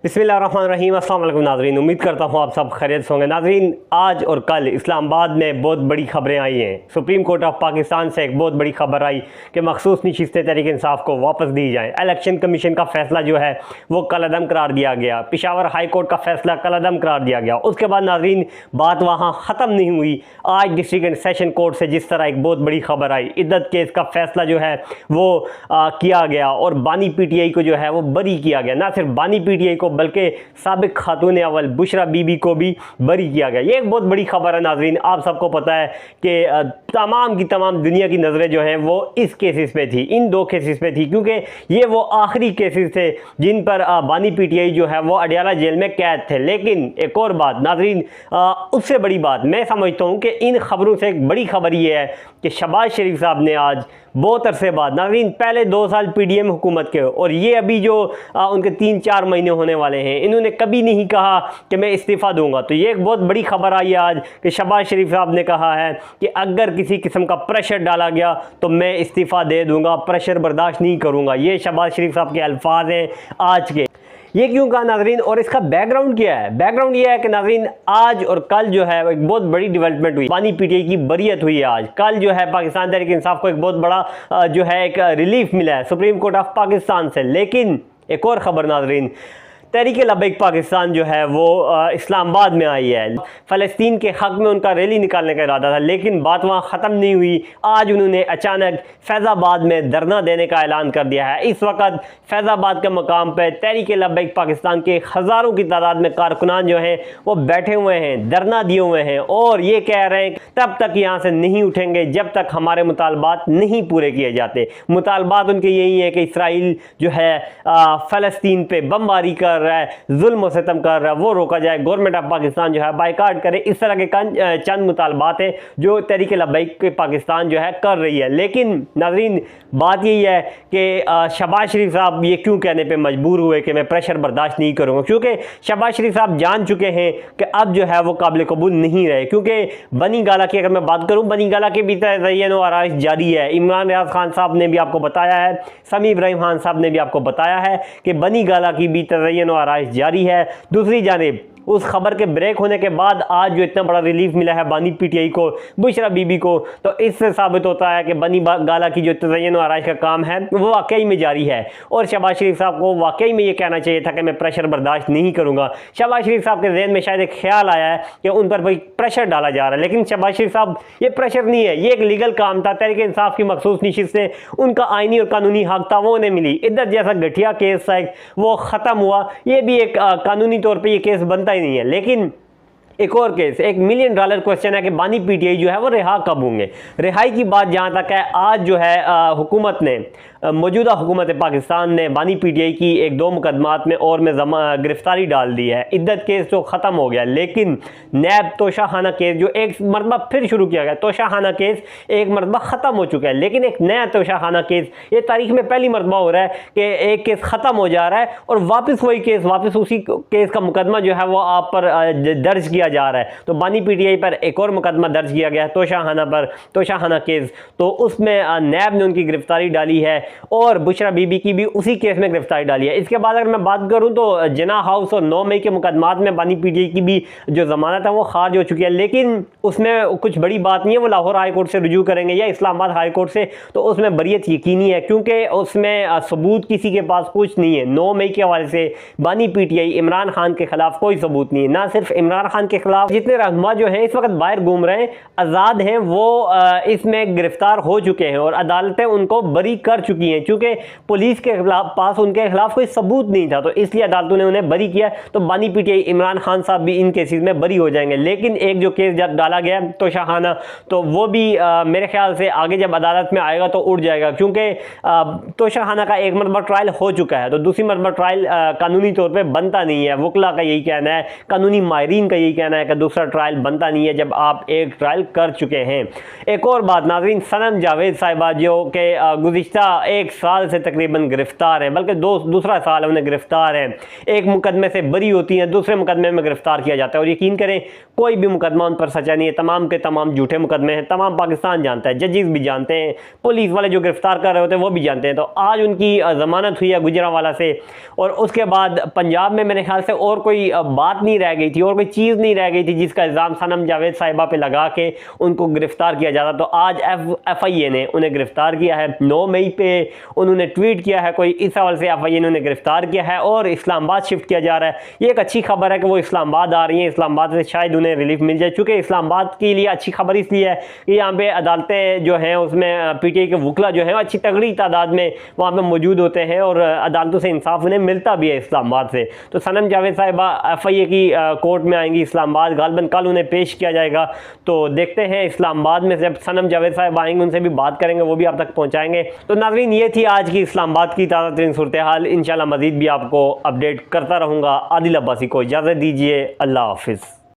बिस्मिल्लाहिर्रहमानिर्रहीम। अस्सलाम वालेकुम नाज़रीन, उम्मीद करता हूँ आप सब खैरियत से होंगे। नाज़रीन, आज और कल इस्लामाबाद में बहुत बड़ी खबरें आई हैं। सुप्रीम कोर्ट ऑफ पाकिस्तान से एक बहुत बड़ी खबर आई कि मखसूस नशिस्तें तहरीक इंसाफ को वापस दी जाएँ। इलेक्शन कमीशन का फैसला जो है वो कलअदम करार दिया गया। पेशावर हाई कोर्ट का फैसला कलअदम करार दिया गया। उसके बाद नाज़रीन, बात वहाँ ख़त्म नहीं हुई। आज डिस्ट्रिक्ट एंड सेशन कोर्ट से जिस तरह एक बहुत बड़ी खबर आई, इद्दत केस का फैसला जो है वो किया गया और बानी PTI को जो है वो बरी किया गया। ना सिर्फ बानी PTI को बल्कि साबिक खातून अव्वल बुशरा बीबी को भी बरी किया गया। ये एक बहुत बड़ी खबर है नाज़रीन। आप सबको पता है कि तमाम की तमाम दुनिया की नज़रें जो हैं वो इस केसेस पे थी, इन दो केसेस पे थी, क्योंकि ये वो आखिरी केसेस थे जिन पर बानी PTI जो है वो अडियाला जेल में कैद थे। लेकिन एक और बात नाज़रीन, उससे बड़ी बात मैं समझता हूँ कि इन खबरों से एक बड़ी खबर ये है कि शहबाज शरीफ साहब ने आज बहुत अरसे बाद, नाज़रीन पहले 2 साल PDM हुकूमत के और ये अभी जो उनके 3-4 महीने होने वाले हैं, इन्होंने कभी नहीं कहा कि मैं इस्तीफ़ा दूंगा। तो ये एक बहुत बड़ी खबर आई आज कि शहबाज शरीफ साहब ने कहा है कि अगर किसी किस्म का प्रेशर डाला गया तो मैं इस्तीफ़ा दे दूंगा, प्रेशर बर्दाश्त नहीं करूंगा। ये शहबाज शरीफ साहब के अल्फाज हैं आज के। ये क्यों कहा नाज़रीन, और इसका बैकग्राउंड क्या है? बैकग्राउंड ये है कि नाज़रीन, आज और कल जो है एक बहुत बड़ी डेवलपमेंट हुई। बानी PTI की बरीयत हुई है आज। कल जो है पाकिस्तान तहरीक इंसाफ को एक बहुत बड़ा जो है एक रिलीफ मिला है सुप्रीम कोर्ट ऑफ पाकिस्तान से। लेकिन एक और ख़बर नाज़रीन, तहरीक लब्बैक पाकिस्तान जो है वो इस्लामाबाद में आई है। फ़लस्तीन के हक़ में उनका रैली निकालने का इरादा था, लेकिन बात वहाँ ख़त्म नहीं हुई। आज उन्होंने अचानक फैज़ाबाद में धरना देने का ऐलान कर दिया है। इस वक्त फैज़ाबाद के मकाम पर तहरीक लब्बैक पाकिस्तान के हज़ारों की तादाद में कारकुनान जो हैं वो बैठे हुए हैं, धरना दिए हुए हैं और ये कह रहे हैं तब तक यहाँ से नहीं उठेंगे जब तक हमारे मुतालबात नहीं पूरे किए जाते। मुतालबात उनके यही है कि इसराइल जो है फ़लस्तीन पर बमबारी कर रहा है, जुल्म और सितम कर रहा है, वो रोका जाए। गवर्नमेंट ऑफ पाकिस्तान जो है बाइकाट करे। इस तरह के चंद मुतालबात हैं जो तहरीक लब्बैक के पाकिस्तान जो है कर रही है। लेकिन नाज़रीन, बात यही है कि शहबाज शरीफ साहब ये क्यों कहने पे मजबूर हुए कि मैं प्रेशर बर्दाश्त नहीं करूँगा, क्योंकि शहबाज शरीफ साहब जान चुके हैं कि अब जो है वो काबिल कबूल नहीं रहे। क्योंकि बनी गाला की अगर मैं बात करूँ, बनी गाला के भी तज़य्युन व आराइश जारी है। इमरान रियाज खान साहब ने भी आपको बताया है, समी इब्राहिम खान साहब ने भी आपको बताया है कि बनी गाला की भी तज़य्युन आराइश जारी है। दूसरी जानिब उस खबर के ब्रेक होने के बाद आज जो इतना बड़ा रिलीफ मिला है बानी PTI को, बुशरा बीबी को, तो इससे साबित होता है कि बनी गाला की जो तज़य्युन व आराइश का काम है वो वाकई में जारी है। और शहबाज शरीफ साहब को वाकई में ये कहना चाहिए था कि मैं प्रेशर बर्दाश्त नहीं करूँगा। शहबाज शरीफ साहब के जहन में शायद एक ख्याल आया है कि उन पर कोई प्रेशर डाला जा रहा है, लेकिन शहबाज शरीफ साहब ये प्रेशर नहीं है, ये एक लीगल काम था। तहरीक इंसाफ की मखसूस नशिस्तें, उनका आइनी और कानूनी हक था, वो उन्हें मिली। इद्दत जैसा घटिया केस था वो ख़त्म हुआ। ये भी एक कानूनी तौर पर ये केस बनता ही नहीं है। लेकिन एक और केस, $1 मिलियन क्वेश्चन है कि बानी PTI जो है वो रिहा कब होंगे। रिहाई की बात जहाँ तक है, आज जो है हुकूमत ने, मौजूदा हुकूमत पाकिस्तान ने बानी PTI की 1-2 मुकदमात में और में गिरफ्तारी डाल दी है। इद्दत केस तो ख़त्म हो गया, लेकिन नैब तोशाखाना केस जो एक मरतबा फिर शुरू किया गया, तोशाखाना केस एक मरतबा ख़त्म हो चुका है, लेकिन एक नया तोशाखाना केस ये तारीख में पहली मरतबा हो रहा है कि एक केस ख़त्म हो जा रहा है और वापस वही केस, वापस उसी केस का मुकदमा जो है वो आप पर दर्ज किया जा रहा है। तो बानी PTI पर एक और मुकदमा दर्ज किया गया है तोशाखाना पर, तोशाखाना केस, तो उसमें नैब ने उनकी गिरफ्तारी डाली है और बुशरा बीबी की भी उसी केस में गिरफ्तारी डाली है। इसके बाद अगर मैं बात करूं तो जिना हाउस और 9 मई के मुकदमात में बानी PTI की भी जो जमानत है वो खारिज हो चुकी है, लेकिन उसमें कुछ बड़ी बात नहीं है। वो लाहौर हाई कोर्ट से रुजू करेंगे या इस्लामाबाद हाई कोर्ट से, तो उसमें बरीयत यकीनी है, क्योंकि उसमें सबूत किसी के पास कुछ नहीं है। 9 मई के हवाले से बानी PTI इमरान खान के खिलाफ कोई सबूत नहीं है। ना सिर्फ इमरान खान के खिलाफ, जितने रहनुमा जो हैं इस वक्त बाहर घूम रहे हैं, आज़ाद हैं, वो इसमें गिरफ्तार हो चुके हैं और अदालतें उनको बरी कर चुकी हैं, क्योंकि पुलिस के पास उनके खिलाफ कोई सबूत नहीं था, तो इसलिए अदालतों ने उन्हें बरी किया। तो बानी PTI इमरान खान साहब भी इन केसेस में बरी हो जाएंगे। लेकिन एक जो केस जब डाला गया तोशाखाना, तो वो भी मेरे ख्याल से आगे जब अदालत में आएगा तो उड़ जाएगा, क्योंकि तोशाखाना का एक मरतबा ट्रायल हो चुका है, तो दूसरी मरतबा ट्रायल कानूनी तौर पर बनता नहीं है। वकला का यही कहना है, कानूनी माहिरीन का यही कहना कहना है कि दूसरा ट्रायल बनता नहीं है जब आप एक ट्रायल कर चुके हैं। एक और बात नाज़रीन, सनम जावेद साहिबा जो कि गुज़िश्ता 1 साल से तकरीबन गिरफ़्तार हैं, बल्कि दूसरा साल है उन्हें गिरफ़्तार हैं। एक मुकदमे से बरी होती हैं, दूसरे मुकदमे में गिरफ़्तार किया जाता है। और यकीन करें कोई भी मुकदमा उन पर सच्चा नहीं है, तमाम के तमाम झूठे मुकदमे हैं। तमाम पाकिस्तान जानता है, जजेस भी जानते हैं, पुलिस वाले जो गिरफ़्तार कर रहे होते हैं वो भी जानते हैं। तो आज उनकी ज़मानत हुई है गुजरांवाला से, और उसके बाद पंजाब में मेरे ख्याल से और कोई बात नहीं रह गई थी और कोई चीज़ नहीं रह गई थी जिसका इल्ज़ाम सनम जावेद साहिबा पे लगा के उनको गिरफ़्तार किया जाता। तो आज FIA ने उन्हें गिरफ़्तार किया है। 9 मई पे उन्होंने ट्वीट किया है कोई, इस हवाले से FIA ने उन्हें गिरफ़्तार किया है और इस्लामाबाद शिफ्ट किया जा रहा है। ये एक अच्छी खबर है कि वो इस्लामाबाद आ रही हैं, इस्लामाबाद से शायद उन्हें रिलीफ मिल जाए। चूँकि इस्लामाबाद के लिए अच्छी खबर इसलिए है कि यहाँ पे अदालतें जो हैं उसमें PTI के वकला जो हैं अच्छी तगड़ी तादाद में वहाँ पर मौजूद होते हैं और अदालतों से इंसाफ उन्हें मिलता भी है इस्लामाबाद से। तो सनम जावेद साहिबा FIA की कोर्ट में आएंगी इस्लामाबाद, गालबन कल उन्हें पेश किया जाएगा। तो देखते हैं इस्लामाबाद में जब सनम जावेद साहिबा आएंगे उनसे भी बात करेंगे, वो भी आप तक पहुँचाएंगे। तो नाज़रीन ये थी आज की इस्लामाबाद की ताज़ा तरीन सूरत हाल। इंशाल्लाह मज़ीद भी आपको अपडेट करता रहूँगा। आदिल अब्बासी को इजाज़त दीजिए, अल्लाह हाफिज़।